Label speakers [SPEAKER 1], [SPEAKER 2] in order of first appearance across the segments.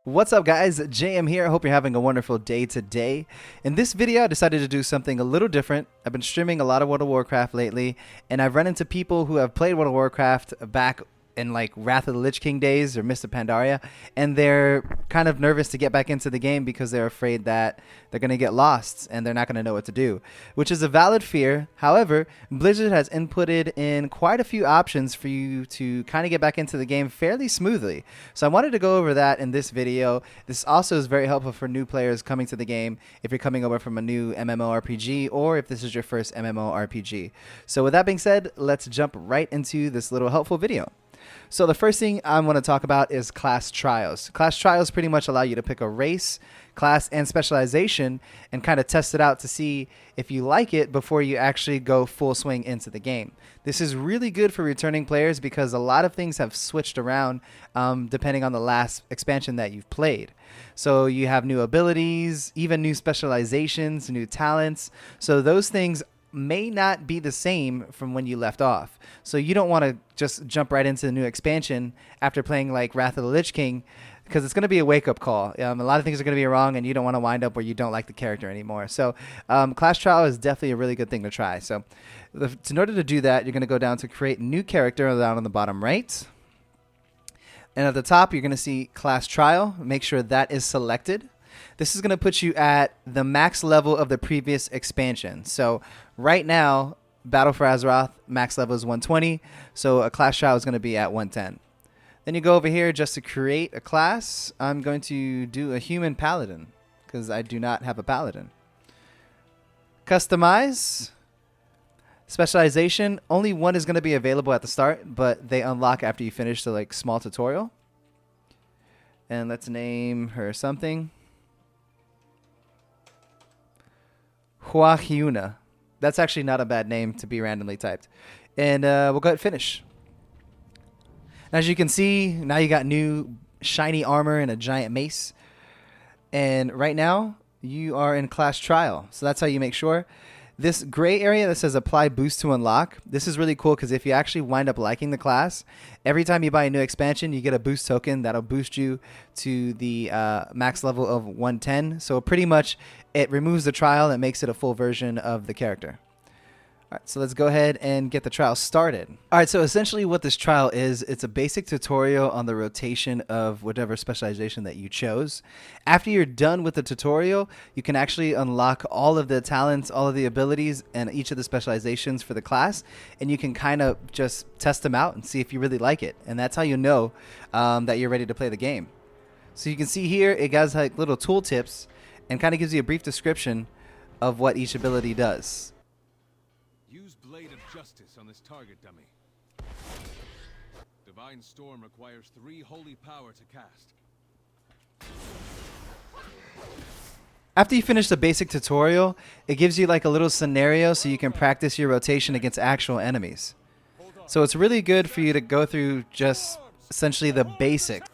[SPEAKER 1] What's up guys, JM here. I hope you're having a wonderful day today. In this video I decided to do something a little different. I've been streaming a lot of World of Warcraft lately, and I've run into people who have played World of Warcraft back in like Wrath of the Lich King days or Mist of Pandaria, and they're kind of nervous to get back into the game because they're afraid that they're going to get lost and they're not going to know what to do, which is a valid fear. However, Blizzard has inputted in quite a few options for you to kind of get back into the game fairly smoothly. So I wanted to go over that in this video. This also is very helpful for new players coming to the game if you're coming over from a new MMORPG or if this is your first MMORPG. So with that being said, let's jump right into this little helpful video. So the first thing I want to talk about is class trials. Class trials pretty much allow you to pick a race, class, and specialization and kind of test it out to see if you like it before you actually go full swing into the game. This is really good for returning players because a lot of things have switched around depending on the last expansion that you've played. So you have new abilities, even new specializations, new talents. So those things may not be the same from when you left off. So you don't want to just jump right into the new expansion after playing like Wrath of the Lich King, because it's going to be a wake-up call. A lot of things are going to be wrong, and you don't want to wind up where you don't like the character anymore. So class trial is definitely a really good thing to try. So in order to do that, you're going to go down to create new character down on the bottom right. And at the top, you're going to see class trial. Make sure that is selected. This is going to put you at the max level of the previous expansion. So right now, Battle for Azeroth, max level is 120. So a class trial is going to be at 110. Then you go over here just to create a class. I'm going to do a human paladin because I do not have a paladin. Customize. Specialization. Only one is going to be available at the start, but they unlock after you finish the small tutorial. And let's name her something. Huahyuna. That's actually not a bad name to be randomly typed. And we'll go ahead and finish. As you can see, now you got new shiny armor and a giant mace. And right now, you are in class trial. So that's how you make sure. This gray area that says apply boost to unlock, this is really cool because if you actually wind up liking the class, every time you buy a new expansion, you get a boost token that'll boost you to the max level of 110. So pretty much it removes the trial and makes it a full version of the character. All right, so let's go ahead and get the trial started. All right, so essentially what this trial is, it's a basic tutorial on the rotation of whatever specialization that you chose. After you're done with the tutorial, you can actually unlock all of the talents, all of the abilities, and each of the specializations for the class, and you can kind of just test them out and see if you really like it. And that's how you know that you're ready to play the game. So you can see here, it has like little tool tips and kind of gives you a brief description of what each ability does.
[SPEAKER 2] Use Blade of Justice on this target dummy. Divine Storm requires 3 holy power to cast.
[SPEAKER 1] After you finish the basic tutorial, it gives you like a little scenario so you can practice your rotation against actual enemies. So it's really good for you to go through just essentially the basics.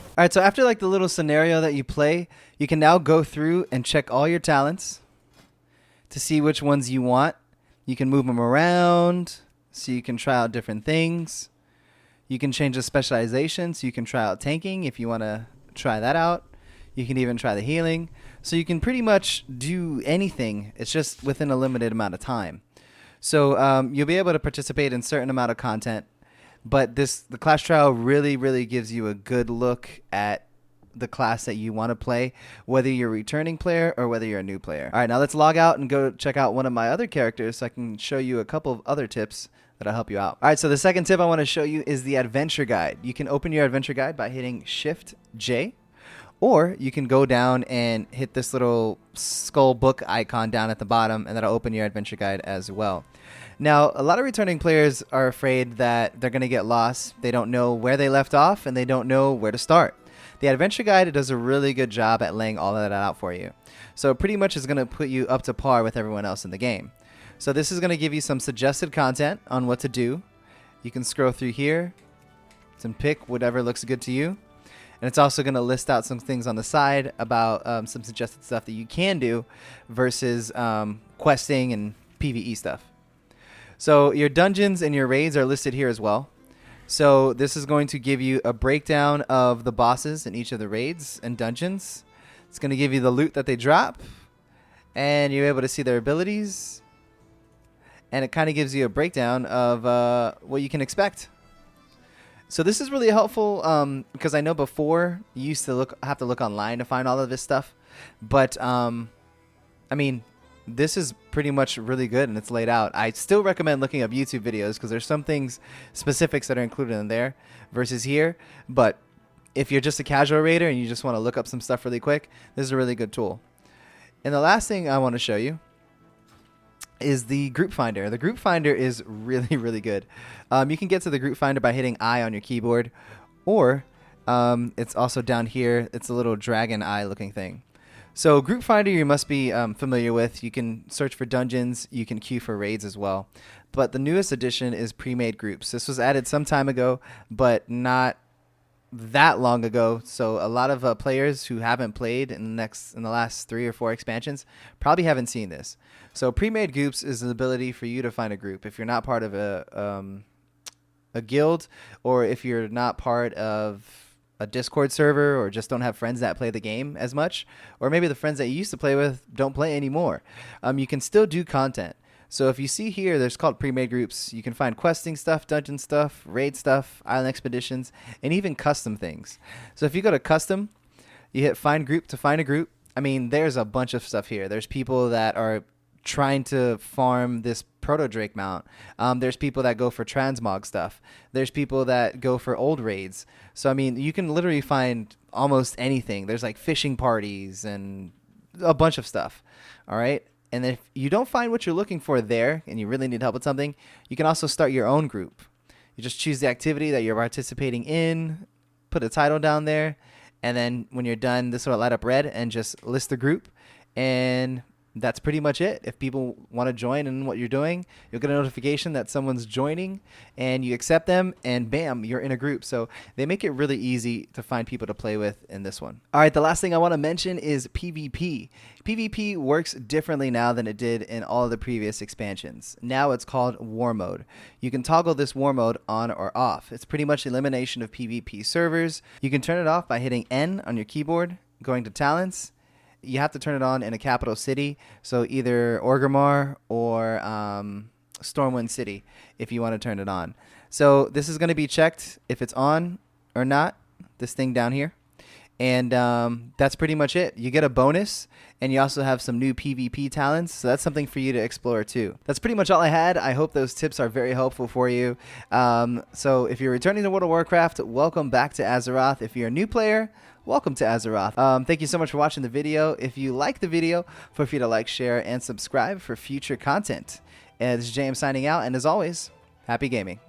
[SPEAKER 1] All right, so after like the little scenario that you play, you can now go through and check all your talents to see which ones you want. You can move them around so you can try out different things. You can change the specialization so you can try out tanking if you want to try that out. You can even try the healing. So you can pretty much do anything. It's just within a limited amount of time. So you'll be able to participate in a certain amount of content. But the class trial really gives you a good look at the class that you want to play, whether you're a returning player or whether you're a new player. All right, now let's log out and go check out one of my other characters so I can show you a couple of other tips that'll help you out. All right, so the second tip I want to show you is the adventure guide. You can open your adventure guide by hitting Shift J, or you can go down and hit this little skull book icon down at the bottom, and that'll open your adventure guide as well. Now, a lot of returning players are afraid that they're going to get lost. They don't know where they left off, and they don't know where to start. The adventure guide does a really good job at laying all of that out for you. So it pretty much is going to put you up to par with everyone else in the game. So this is going to give you some suggested content on what to do. You can scroll through here and pick whatever looks good to you. And it's also going to list out some things on the side about some suggested stuff that you can do versus questing and PvE stuff. So your dungeons and your raids are listed here as well. So this is going to give you a breakdown of the bosses in each of the raids and dungeons. It's going to give you the loot that they drop, and you're able to see their abilities. And it kind of gives you a breakdown of what you can expect. So this is really helpful because I know before you used to have to look online to find all of this stuff. But, I mean, this is pretty much really good and it's laid out. I still recommend looking up YouTube videos because there's some things, specifics that are included in there versus here. But if you're just a casual raider and you just want to look up some stuff really quick, this is a really good tool. And the last thing I want to show you is the group finder. The group finder is really, really good. You can get to the group finder by hitting I on your keyboard, or it's also down here. It's a little dragon eye looking thing. So group finder you must be familiar with. You can search for dungeons. You can queue for raids as well. But the newest addition is pre-made groups. This was added some time ago, but not that long ago. So a lot of players who haven't played in the last 3 or 4 expansions probably haven't seen this. So pre-made groups is the ability for you to find a group if you're not part of a guild, or if you're not part of a Discord server, or just don't have friends that play the game as much, or maybe the friends that you used to play with don't play anymore. You can still do content. So if you see here, there's called pre-made groups. You can find questing stuff, dungeon stuff, raid stuff, island expeditions, and even custom things. So if you go to custom, you hit find group to find a group. I mean, there's a bunch of stuff here. There's people that are trying to farm this proto drake mount. There's people that go for transmog stuff. There's people that go for old raids. So I mean, you can literally find almost anything. There's like fishing parties and a bunch of stuff. All right. And if you don't find what you're looking for there and you really need help with something, you can also start your own group. You just choose the activity that you're participating in, put a title down there, and then when you're done, this will light up red and just list the group. And that's pretty much it. If people want to join in what you're doing, you'll get a notification that someone's joining, and you accept them, and bam, you're in a group. So they make it really easy to find people to play with in this one. All right, the last thing I want to mention is PvP. PvP works differently now than it did in all of the previous expansions. Now it's called War Mode. You can toggle this War Mode on or off. It's pretty much the elimination of PvP servers. You can turn it off by hitting N on your keyboard, going to Talents. You have to turn it on in a capital city, so either Orgrimmar or Stormwind City if you want to turn it on. So this is going to be checked if it's on or not, this thing down here. And that's pretty much it. You get a bonus, and you also have some new PvP talents, so that's something for you to explore too. That's pretty much all I had. I hope those tips are very helpful for you. So if you're returning to World of Warcraft, welcome back to Azeroth. If you're a new player, welcome to Azeroth. Thank you so much for watching the video. If you like the video, feel free to like, share, and subscribe for future content. And this is JM signing out, and as always, happy gaming.